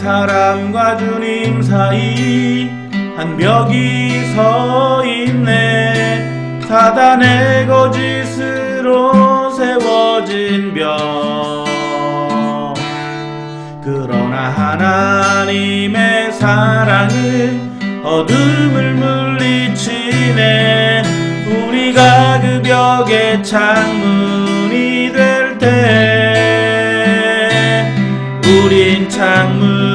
사람과 주님 사이 한 벽이 서 있네. 사단의 거짓으로 세워진 벽. 그러나 하나님의 사랑은 어둠을 물리치네. 우리가 그 벽의 창문이 될 때, 우린 창문,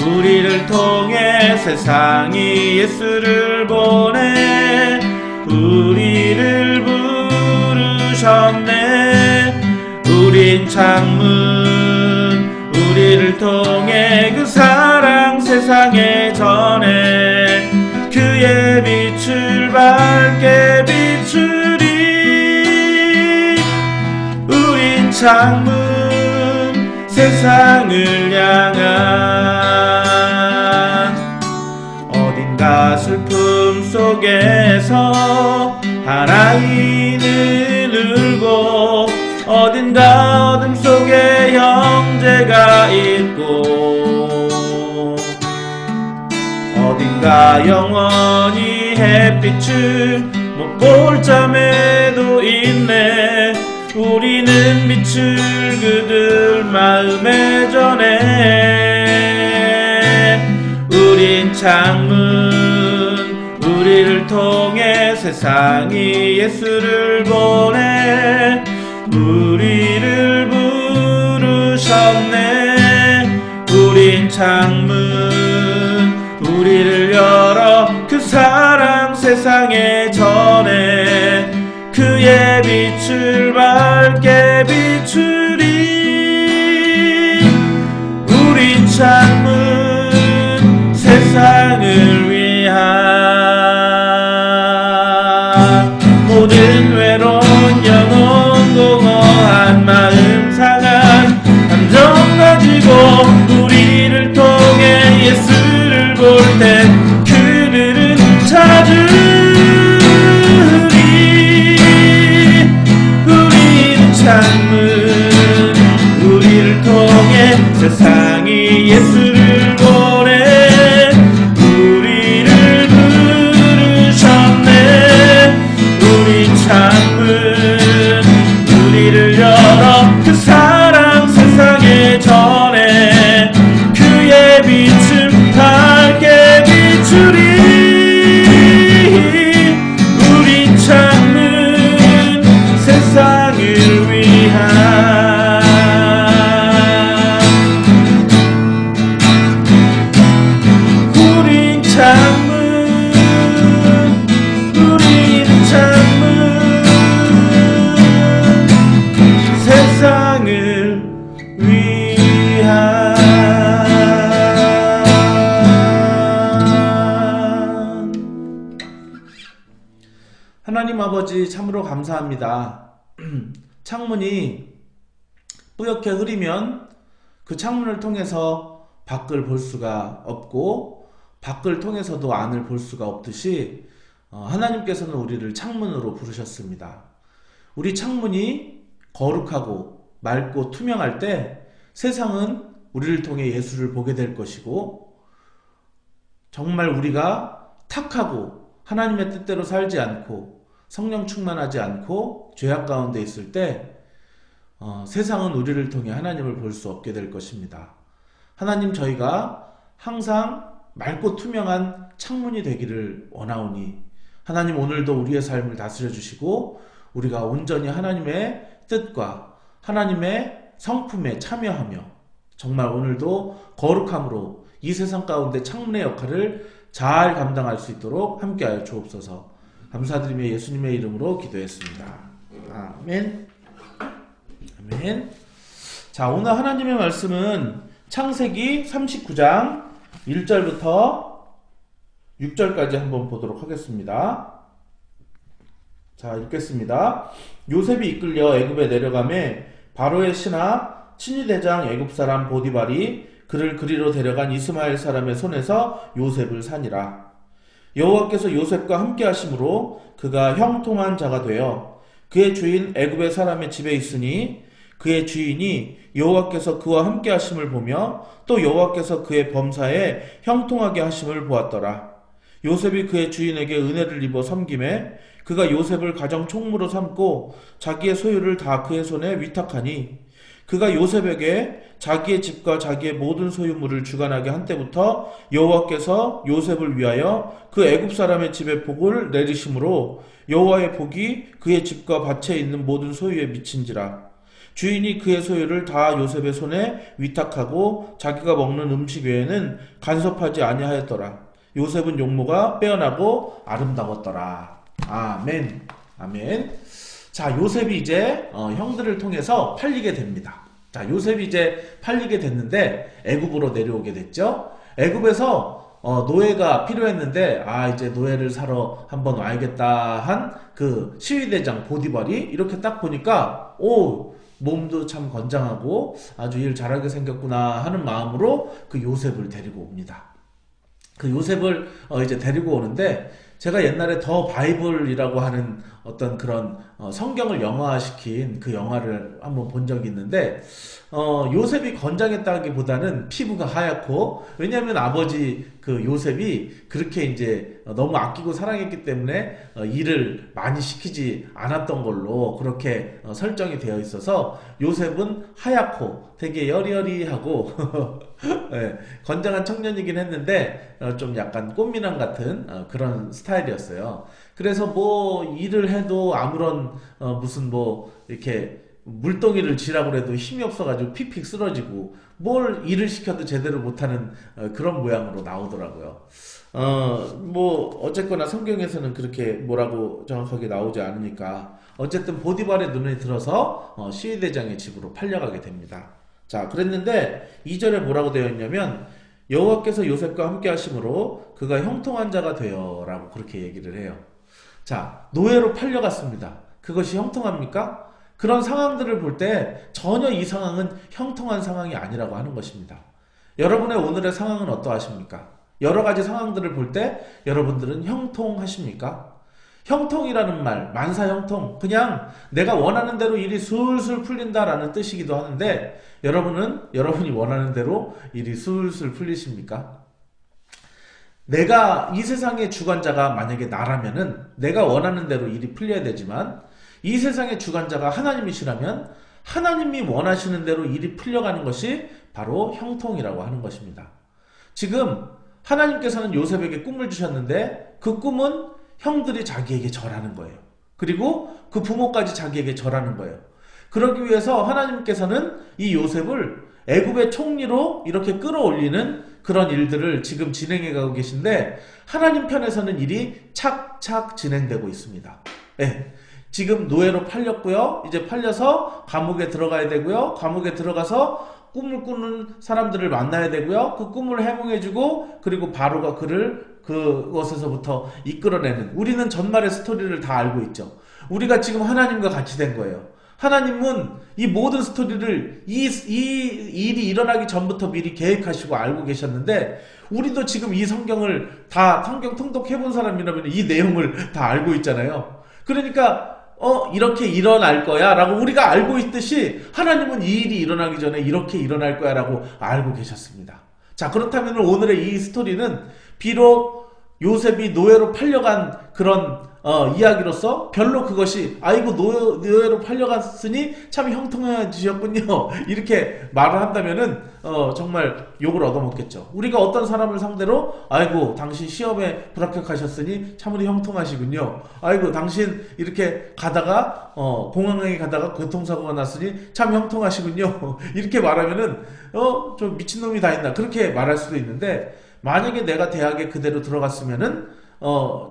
우리를 통해 세상이 예수를 보내. 우리를 부르셨네. 우린 창문, 우리를 통해 그 사랑 세상에 전해. 그의 빛을 밝게 비추리. 우린 창문, 세상을 향한. 어딘가 슬픔 속에서 하나인을 울고, 어딘가 어둠 속에 형제가 있고, 어딘가 영원히 햇빛을 못 볼 자매도 있네. 우리는 빛을 그들 마음에 전해. 우린 창문, 우리를 통해 세상이 예수를 보내. 우리를 부르셨네. 우린 창문, 우리를 열어 그 사랑 세상에 전해. 그의 빛을 밝게 비추리. 우린 창문, 세상을 위한. 모든 외로운 영혼 공허한 마음 상한 감정 가지고 우리를 통해 예수를 볼 때 그들은 찾으리. 우리는 창문, 우리를 통해 세상이 예수를 보내. 우리를 부르셨네. 우리 창문, 우리를 열어 그 사랑 세상에 전해. 그의 빛을 밝게 비추리. 우리 창문, 세상을 위한. 우린 창문, 우리는 창문, 세상을 위한. 하나님 아버지 참으로 감사합니다. 창문이 뿌옇게 흐리면 그 창문을 통해서 밖을 볼 수가 없고 밖을 통해서도 안을 볼 수가 없듯이 하나님께서는 우리를 창문으로 부르셨습니다. 우리 창문이 거룩하고 맑고 투명할 때 세상은 우리를 통해 예수를 보게 될 것이고, 정말 우리가 탁하고 하나님의 뜻대로 살지 않고 성령 충만하지 않고 죄악 가운데 있을 때 세상은 우리를 통해 하나님을 볼 수 없게 될 것입니다. 하나님, 저희가 항상 맑고 투명한 창문이 되기를 원하오니 하나님, 오늘도 우리의 삶을 다스려 주시고 우리가 온전히 하나님의 뜻과 하나님의 성품에 참여하며 정말 오늘도 거룩함으로 이 세상 가운데 창문의 역할을 잘 감당할 수 있도록 함께하여 주옵소서. 감사드리며 예수님의 이름으로 기도했습니다. 아멘. 아멘. 자, 오늘 하나님의 말씀은 창세기 39장 1절부터 6절까지 한번 보도록 하겠습니다. 자, 읽겠습니다. 요셉이 이끌려 애굽에 내려가매 바로의 신하 친위대장 애굽 사람 보디발이 그를 그리로 데려간 이스마엘 사람의 손에서 요셉을 산이라. 여호와께서 요셉과 함께 하심으로 그가 형통한 자가 되어 그의 주인 애굽의 사람의 집에 있으니 그의 주인이 여호와께서 그와 함께 하심을 보며 또 여호와께서 그의 범사에 형통하게 하심을 보았더라. 요셉이 그의 주인에게 은혜를 입어 섬김에 그가 요셉을 가정 총무로 삼고 자기의 소유를 다 그의 손에 위탁하니 그가 요셉에게 자기의 집과 자기의 모든 소유물을 주관하게 한 때부터 여호와께서 요셉을 위하여 그 애굽 사람의 집에 복을 내리심으로 여호와의 복이 그의 집과 밭에 있는 모든 소유에 미친지라. 주인이 그의 소유를 다 요셉의 손에 위탁하고 자기가 먹는 음식 외에는 간섭하지 아니하였더라. 요셉은 용모가 빼어나고 아름다웠더라. 아멘. 아멘. 자, 요셉이 이제 형들을 통해서 팔리게 됩니다. 자, 요셉이 이제 팔리게 됐는데 애굽으로 내려오게 됐죠. 애굽에서 노예가 필요했는데 이제 노예를 사러 한번 와야겠다 한 그 시위대장 보디발이 이렇게 딱 보니까 몸도 참 건장하고 아주 일 잘하게 생겼구나 하는 마음으로 그 요셉을 데리고 옵니다. 그 요셉을 이제 데리고 오는데 제가 옛날에 더 바이블이라고 하는 어떤 그런 성경을 영화화시킨 그 영화를 한번 본 적이 있는데 요셉이 건장했다기보다는 피부가 하얗고, 왜냐하면 아버지 그 요셉이 그렇게 이제 너무 아끼고 사랑했기 때문에 일을 많이 시키지 않았던 걸로 그렇게 설정이 되어 있어서 요셉은 하얗고 되게 여리여리하고 네, 건장한 청년이긴 했는데 좀 약간 꽃미남 같은 그런 스타일이었어요. 그래서 뭐 일을 해도 아무런 무슨 뭐 이렇게 물동이를 쥐라고 해도 힘이 없어가지고 픽픽 쓰러지고 뭘 일을 시켜도 제대로 못하는 그런 모양으로 나오더라고요. 뭐 어쨌거나 성경에서는 그렇게 뭐라고 정확하게 나오지 않으니까 어쨌든 보디발의 눈에 들어서 시위대장의 집으로 팔려가게 됩니다. 자, 그랬는데 2절에 뭐라고 되어 있냐면 여호와께서 요셉과 함께 하심으로 그가 형통한 자가 되어 라고 그렇게 얘기를 해요. 자, 노예로 팔려갔습니다. 그것이 형통합니까? 그런 상황들을 볼 때 전혀 이 상황은 형통한 상황이 아니라고 하는 것입니다. 여러분의 오늘의 상황은 어떠하십니까? 여러 가지 상황들을 볼 때 여러분들은 형통하십니까? 형통이라는 말, 만사형통, 그냥 내가 원하는 대로 일이 술술 풀린다라는 뜻이기도 하는데 여러분이 원하는 대로 일이 술술 풀리십니까? 내가 이 세상의 주관자가 만약에 나라면은 내가 원하는 대로 일이 풀려야 되지만 이 세상의 주관자가 하나님이시라면 하나님이 원하시는 대로 일이 풀려가는 것이 바로 형통이라고 하는 것입니다. 지금 하나님께서는 요셉에게 꿈을 주셨는데 그 꿈은 형들이 자기에게 절하는 거예요. 그리고 그 부모까지 자기에게 절하는 거예요. 그러기 위해서 하나님께서는 이 요셉을 애굽의 총리로 이렇게 끌어올리는 그런 일들을 지금 진행해 가고 계신데 하나님 편에서는 일이 착착 진행되고 있습니다. 네. 지금 노예로 팔렸고요. 이제 팔려서 감옥에 들어가야 되고요. 감옥에 들어가서 꿈을 꾸는 사람들을 만나야 되고요. 그 꿈을 해몽해주고 그리고 바로가 그를 그것에서부터 이끌어내는, 우리는 전말의 스토리를 다 알고 있죠. 우리가 지금 하나님과 같이 된 거예요. 하나님은 이 모든 스토리를 이 일이 일어나기 전부터 미리 계획하시고 알고 계셨는데 우리도 지금 이 성경을 다 성경 통독해본 사람이라면 이 내용을 다 알고 있잖아요. 그러니까 이렇게 일어날 거야 라고 우리가 알고 있듯이 하나님은 이 일이 일어나기 전에 이렇게 일어날 거야 라고 알고 계셨습니다. 자, 그렇다면 오늘의 이 스토리는 비록 요셉이 노예로 팔려간 그런 이야기로서 별로 그것이 아이고 노예로 팔려갔으니 참 형통해지셨군요 이렇게 말을 한다면은 정말 욕을 얻어먹겠죠. 우리가 어떤 사람을 상대로 아이고 당신 시험에 불합격하셨으니 참으로 형통하시군요. 아이고 당신 이렇게 가다가 공항에 가다가 교통사고가 났으니 참 형통하시군요 이렇게 말하면은 좀 미친놈이 다 있나 그렇게 말할 수도 있는데, 만약에 내가 대학에 그대로 들어갔으면은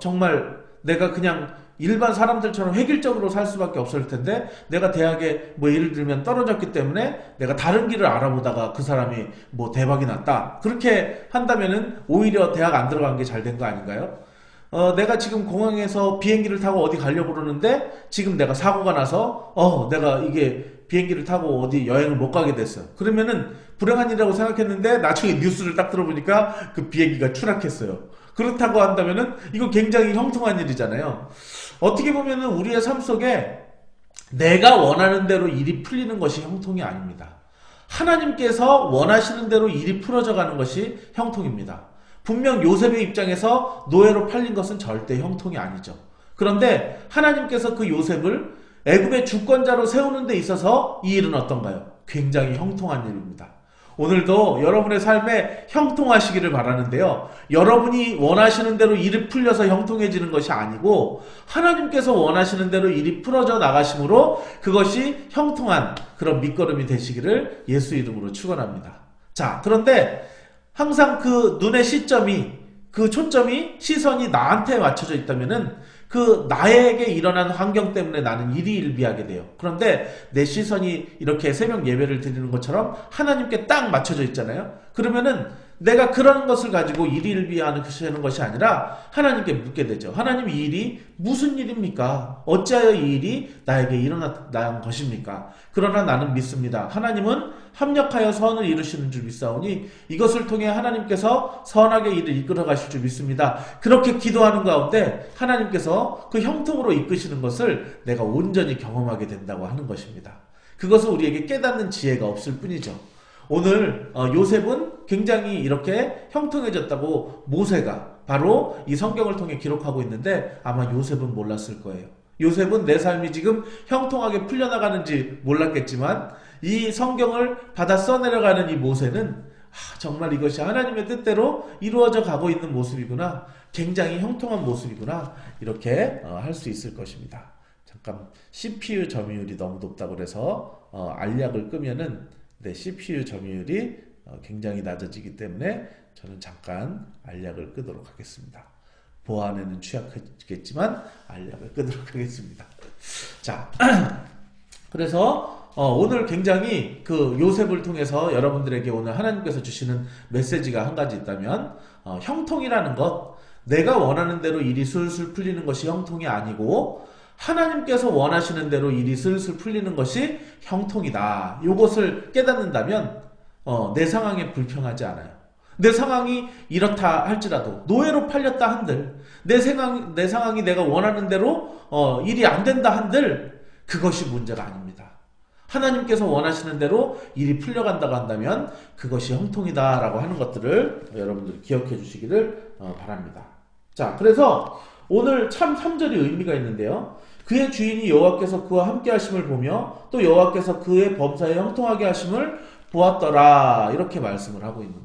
정말 내가 그냥 일반 사람들처럼 획일적으로 살 수밖에 없을 텐데 내가 대학에 뭐 예를 들면 떨어졌기 때문에 내가 다른 길을 알아보다가 그 사람이 뭐 대박이 났다 그렇게 한다면은 오히려 대학 안 들어간 게 잘 된 거 아닌가요? 내가 지금 공항에서 비행기를 타고 어디 가려고 그러는데 지금 내가 사고가 나서 내가 이게 비행기를 타고 어디 여행을 못 가게 됐어. 그러면은 불행한 일이라고 생각했는데 나중에 뉴스를 딱 들어보니까 그 비행기가 추락했어요. 그렇다고 한다면은 이거 굉장히 형통한 일이잖아요. 어떻게 보면은 우리의 삶 속에 내가 원하는 대로 일이 풀리는 것이 형통이 아닙니다. 하나님께서 원하시는 대로 일이 풀어져 가는 것이 형통입니다. 분명 요셉의 입장에서 노예로 팔린 것은 절대 형통이 아니죠. 그런데 하나님께서 그 요셉을 애굽의 주권자로 세우는 데 있어서 이 일은 어떤가요? 굉장히 형통한 일입니다. 오늘도 여러분의 삶에 형통하시기를 바라는데요. 여러분이 원하시는 대로 일이 풀려서 형통해지는 것이 아니고 하나님께서 원하시는 대로 일이 풀어져 나가심으로 그것이 형통한 그런 밑거름이 되시기를 예수 이름으로 축원합니다. 자, 그런데 항상 그 눈의 시점이, 그 초점이, 시선이 나한테 맞춰져 있다면은 그 나에게 일어난 환경 때문에 나는 일희일비하게 돼요. 그런데 내 시선이 이렇게 새벽 예배를 드리는 것처럼 하나님께 딱 맞춰져 있잖아요. 그러면은 내가 그런 것을 가지고 일희일비하는 것이 아니라 하나님께 묻게 되죠. 하나님, 이 일이 무슨 일입니까? 어찌하여 이 일이 나에게 일어난 것입니까? 그러나 나는 믿습니다. 하나님은 합력하여 선을 이루시는 줄 믿사오니 이것을 통해 하나님께서 선하게 일을 이끌어 가실 줄 믿습니다. 그렇게 기도하는 가운데 하나님께서 그 형통으로 이끄시는 것을 내가 온전히 경험하게 된다고 하는 것입니다. 그것은 우리에게 깨닫는 지혜가 없을 뿐이죠. 오늘 요셉은 굉장히 이렇게 형통해졌다고 모세가 바로 이 성경을 통해 기록하고 있는데 아마 요셉은 몰랐을 거예요. 요셉은 내 삶이 지금 형통하게 풀려나가는지 몰랐겠지만 이 성경을 받아 써내려가는 이 모세는 정말 이것이 하나님의 뜻대로 이루어져 가고 있는 모습이구나, 굉장히 형통한 모습이구나, 이렇게 할 수 있을 것입니다. 잠깐 CPU 점유율이 너무 높다고 그래서 알약을 끄면은 CPU 점유율이 굉장히 낮아지기 때문에 저는 잠깐 알약을 끄도록 하겠습니다. 보안에는 취약하겠지만 알약을 끄도록 하겠습니다. 자, 그래서 오늘 굉장히 그 요셉을 통해서 여러분들에게 오늘 하나님께서 주시는 메시지가 한 가지 있다면 형통이라는 것, 내가 원하는 대로 일이 술술 풀리는 것이 형통이 아니고 하나님께서 원하시는 대로 일이 슬슬 풀리는 것이 형통이다. 이것을 깨닫는다면 내 상황에 불평하지 않아요. 내 상황이 이렇다 할지라도, 노예로 팔렸다 한들, 내 상황이 내가 원하는 대로 일이 안 된다 한들 그것이 문제가 아닙니다. 하나님께서 원하시는 대로 일이 풀려간다고 한다면 그것이 형통이다 라고 하는 것들을 여러분들이 기억해 주시기를 바랍니다. 자, 그래서 오늘 참 3절이 의미가 있는데요. 그의 주인이 여호와께서 그와 함께 하심을 보며 또 여호와께서 그의 범사에 형통하게 하심을 보았더라, 이렇게 말씀을 하고 있는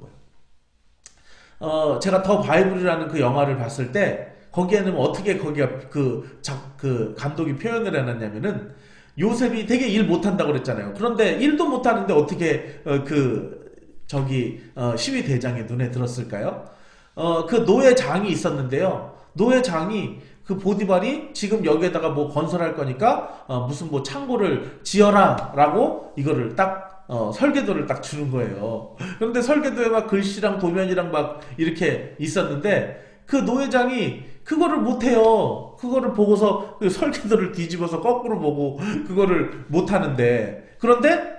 거예요. 제가 더 바이블이라는 그 영화를 봤을 때 거기에는 어떻게 거기가 그 감독이 표현을 해놨냐면은 요셉이 되게 일 못한다고 그랬잖아요. 그런데 일도 못하는데 어떻게 시위 대장의 눈에 들었을까요? 그 노예장이 있었는데요. 노예장이 그 보디발이 지금 여기에다가 뭐 건설할 거니까 무슨 뭐 창고를 지어라 라고 이거를 딱 설계도를 딱 주는 거예요. 그런데 설계도에 막 글씨랑 도면이랑 막 이렇게 있었는데 그 노예장이 그거를 못해요. 그거를 보고서 그 설계도를 뒤집어서 거꾸로 보고 그거를 못하는데, 그런데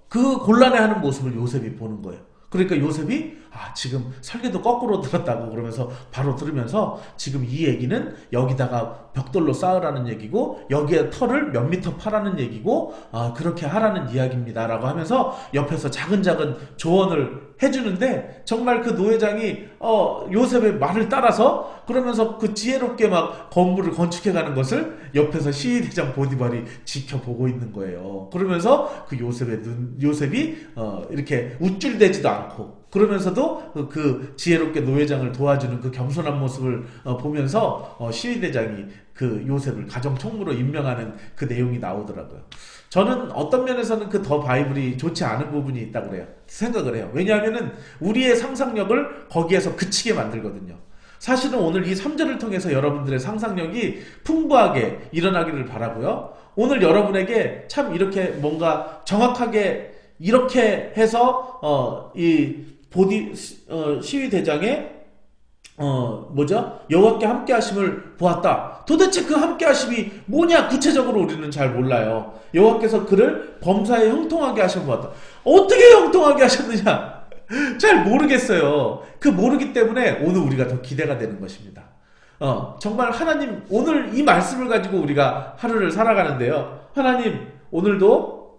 그 곤란해하는 모습을 요셉이 보는 거예요. 그러니까 요셉이 지금 설계도 거꾸로 들었다고 그러면서 바로 들으면서 지금 이 얘기는 여기다가 벽돌로 쌓으라는 얘기고 여기에 털을 몇 미터 파라는 얘기고 그렇게 하라는 이야기입니다 라고 하면서 옆에서 작은 조언을 해주는데, 정말 그 노예장이 요셉의 말을 따라서 그러면서 그 지혜롭게 막 건물을 건축해가는 것을 옆에서 시위대장 보디발이 지켜보고 있는 거예요. 그러면서 그 요셉이 이렇게 우쭐대지도 않고 그러면서도 그 지혜롭게 노예장을 도와주는 그 겸손한 모습을 보면서 시위대장이 그 요셉을 가정총무로 임명하는 그 내용이 나오더라고요. 저는 어떤 면에서는 그 더 바이블이 좋지 않은 부분이 있다고 생각을 해요. 왜냐하면은 우리의 상상력을 거기에서 그치게 만들거든요. 사실은 오늘 이 3절을 통해서 여러분들의 상상력이 풍부하게 일어나기를 바라고요. 오늘 여러분에게 참 이렇게 뭔가 정확하게 이렇게 해서 시위대장의 여호와께 함께 하심을 보았다. 도대체 그 함께 하심이 뭐냐 구체적으로 우리는 잘 몰라요. 여호와께서 그를 범사에 형통하게 하심을 보았다. 어떻게 형통하게 하셨느냐 잘 모르겠어요. 그 모르기 때문에 오늘 우리가 더 기대가 되는 것입니다. 정말 하나님 오늘 이 말씀을 가지고 우리가 하루를 살아가는데요. 하나님 오늘도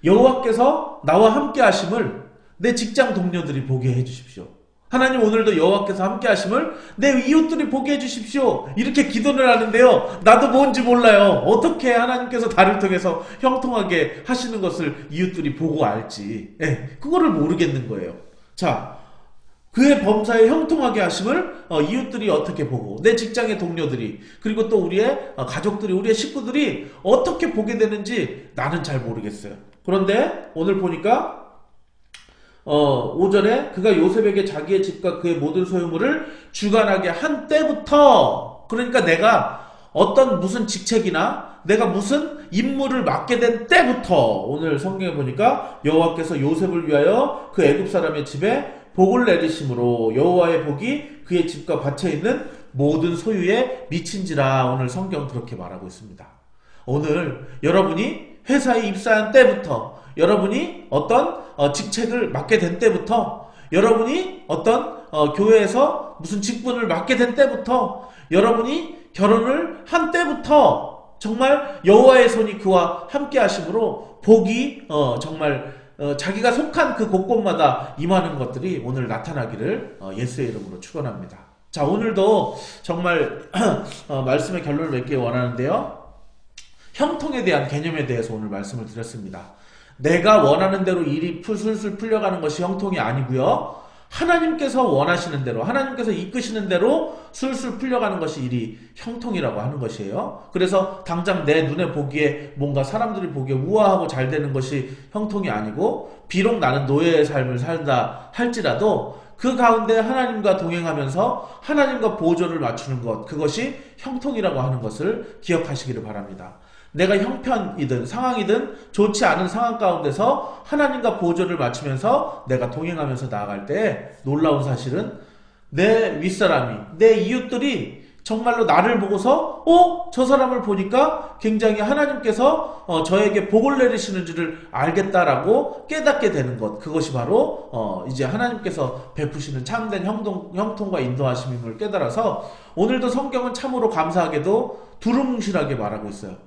여호와께서 나와 함께 하심을 내 직장 동료들이 보게 해주십시오. 하나님 오늘도 여호와께서 함께 하심을 내 이웃들이 보게 해주십시오. 이렇게 기도를 하는데요. 나도 뭔지 몰라요. 어떻게 하나님께서 나를 통해서 형통하게 하시는 것을 이웃들이 보고 알지. 그거를 모르겠는 거예요. 자, 그의 범사에 형통하게 하심을 이웃들이 어떻게 보고 내 직장의 동료들이 그리고 또 우리의 가족들이 우리의 식구들이 어떻게 보게 되는지 나는 잘 모르겠어요. 그런데 오늘 보니까 오전에 그가 요셉에게 자기의 집과 그의 모든 소유물을 주관하게 한 때부터, 그러니까 내가 어떤 무슨 직책이나 내가 무슨 임무를 맡게 된 때부터, 오늘 성경에 보니까 여호와께서 요셉을 위하여 그 애굽 사람의 집에 복을 내리심으로 여호와의 복이 그의 집과 밭에 있는 모든 소유에 미친지라. 오늘 성경 그렇게 말하고 있습니다. 오늘 여러분이 회사에 입사한 때부터, 여러분이 어떤 직책을 맡게 된 때부터, 여러분이 어떤 교회에서 무슨 직분을 맡게 된 때부터, 여러분이 결혼을 한 때부터 정말 여호와의 손이 그와 함께 하심으로 복이 정말 자기가 속한 그 곳곳마다 임하는 것들이 오늘 나타나기를 예수의 이름으로 축원합니다. 자, 오늘도 정말 말씀의 결론을 맺기 원하는데요. 형통에 대한 개념에 대해서 오늘 말씀을 드렸습니다. 내가 원하는 대로 일이 술술 풀려가는 것이 형통이 아니고요. 하나님께서 원하시는 대로, 하나님께서 이끄시는 대로 술술 풀려가는 것이 일이 형통이라고 하는 것이에요. 그래서 당장 내 눈에 보기에 뭔가 사람들이 보기에 우아하고 잘 되는 것이 형통이 아니고, 비록 나는 노예의 삶을 살다 할지라도 그 가운데 하나님과 동행하면서 하나님과 보조를 맞추는 것, 그것이 형통이라고 하는 것을 기억하시기를 바랍니다. 내가 형편이든 상황이든 좋지 않은 상황 가운데서 하나님과 보조를 맞추면서 내가 동행하면서 나아갈 때 놀라운 사실은 내 윗사람이, 내 이웃들이 정말로 나를 보고서 저 사람을 보니까 굉장히 하나님께서 저에게 복을 내리시는 줄을 알겠다라고 깨닫게 되는 것, 그것이 바로 이제 하나님께서 베푸시는 참된 형통과 인도하심임을 깨달아서 오늘도 성경은 참으로 감사하게도 두루뭉실하게 말하고 있어요.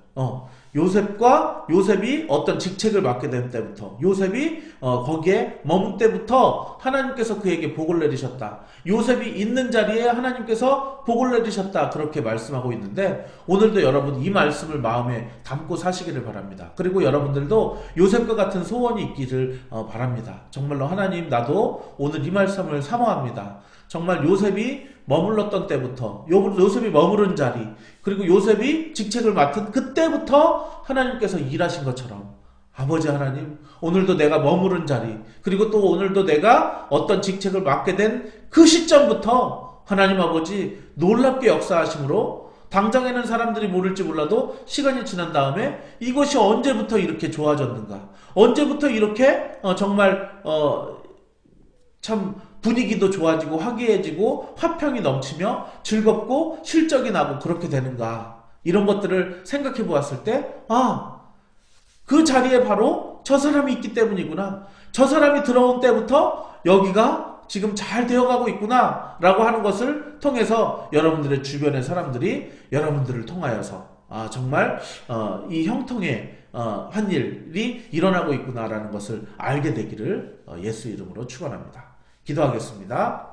요셉이 어떤 직책을 맡게 된 때부터, 요셉이 거기에 머문 때부터 하나님께서 그에게 복을 내리셨다. 요셉이 있는 자리에 하나님께서 복을 내리셨다. 그렇게 말씀하고 있는데, 오늘도 여러분 이 말씀을 마음에 담고 사시기를 바랍니다. 그리고 여러분들도 요셉과 같은 소원이 있기를 바랍니다. 정말로 하나님, 나도 오늘 이 말씀을 사모합니다. 정말 요셉이 머물렀던 때부터, 요셉이 머무른 자리, 그리고 요셉이 직책을 맡은 그때부터 하나님께서 일하신 것처럼, 아버지 하나님, 오늘도 내가 머무른 자리, 그리고 또 오늘도 내가 어떤 직책을 맡게 된 그 시점부터 하나님 아버지 놀랍게 역사하심으로, 당장에는 사람들이 모를지 몰라도 시간이 지난 다음에 이것이 언제부터 이렇게 좋아졌는가, 언제부터 이렇게 정말 참 분위기도 좋아지고 화기애애지고 화평이 넘치며 즐겁고 실적이 나고 그렇게 되는가, 이런 것들을 생각해 보았을 때, 그 자리에 바로 저 사람이 있기 때문이구나, 저 사람이 들어온 때부터 여기가 지금 잘 되어가고 있구나 라고 하는 것을 통해서 여러분들의 주변의 사람들이 여러분들을 통하여서 정말 이 형통의 한 일이 일어나고 있구나라는 것을 알게 되기를 예수 이름으로 축원합니다. 기도하겠습니다.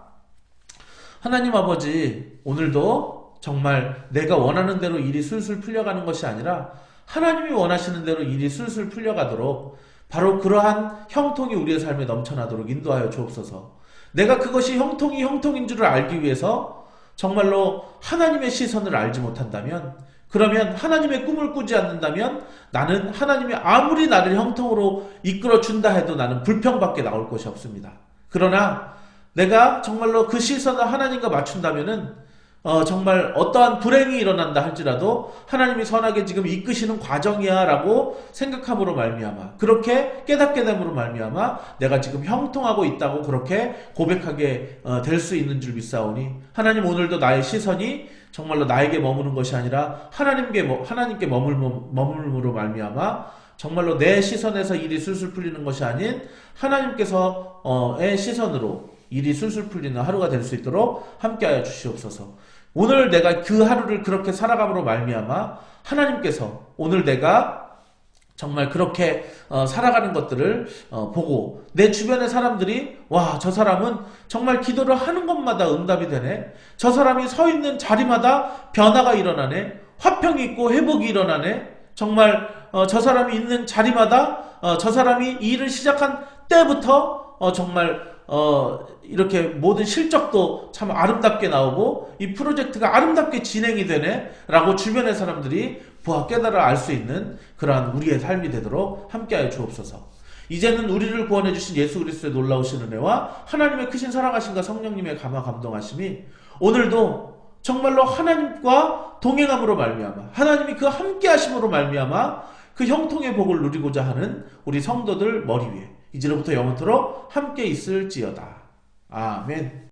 하나님 아버지, 오늘도 정말 내가 원하는 대로 일이 술술 풀려가는 것이 아니라 하나님이 원하시는 대로 일이 술술 풀려가도록, 바로 그러한 형통이 우리의 삶에 넘쳐나도록 인도하여 주옵소서. 내가 그것이 형통인 줄을 알기 위해서 정말로 하나님의 시선을 알지 못한다면, 그러면 하나님의 꿈을 꾸지 않는다면 나는 하나님이 아무리 나를 형통으로 이끌어 준다 해도 나는 불평밖에 나올 것이 없습니다. 그러나 내가 정말로 그 시선을 하나님과 맞춘다면은 정말 어떠한 불행이 일어난다 할지라도 하나님이 선하게 지금 이끄시는 과정이야 라고 생각함으로 말미암아, 그렇게 깨닫게 됨으로 말미암아 내가 지금 형통하고 있다고 그렇게 고백하게 될 수 있는 줄 믿사오니, 하나님 오늘도 나의 시선이 정말로 나에게 머무는 것이 아니라 하나님께 머물므로 말미암아 정말로 내 시선에서 일이 술술 풀리는 것이 아닌 하나님께서의 시선으로 일이 술술 풀리는 하루가 될 수 있도록 함께하여 주시옵소서. 오늘 내가 그 하루를 그렇게 살아감으로 말미암아 하나님께서 오늘 내가 정말 그렇게 살아가는 것들을 보고 내 주변의 사람들이 와, 저 사람은 정말 기도를 하는 것마다 응답이 되네. 저 사람이 서 있는 자리마다 변화가 일어나네. 화평이 있고 회복이 일어나네. 정말 저 사람이 있는 자리마다 저 사람이 이 일을 시작한 때부터 정말 이렇게 모든 실적도 참 아름답게 나오고 이 프로젝트가 아름답게 진행이 되네 라고 주변의 사람들이 보아 깨달아 알 수 있는 그러한 우리의 삶이 되도록 함께하여 주옵소서. 이제는 우리를 구원해 주신 예수 그리스도의 놀라우신 은혜와 하나님의 크신 사랑하심과 성령님의 감화 감동하심이 오늘도 정말로 하나님과 동행함으로 말미암아 하나님이 그 함께하심으로 말미암아 그 형통의 복을 누리고자 하는 우리 성도들 머리 위에 이제로부터 영원토록 함께 있을지어다. 아멘.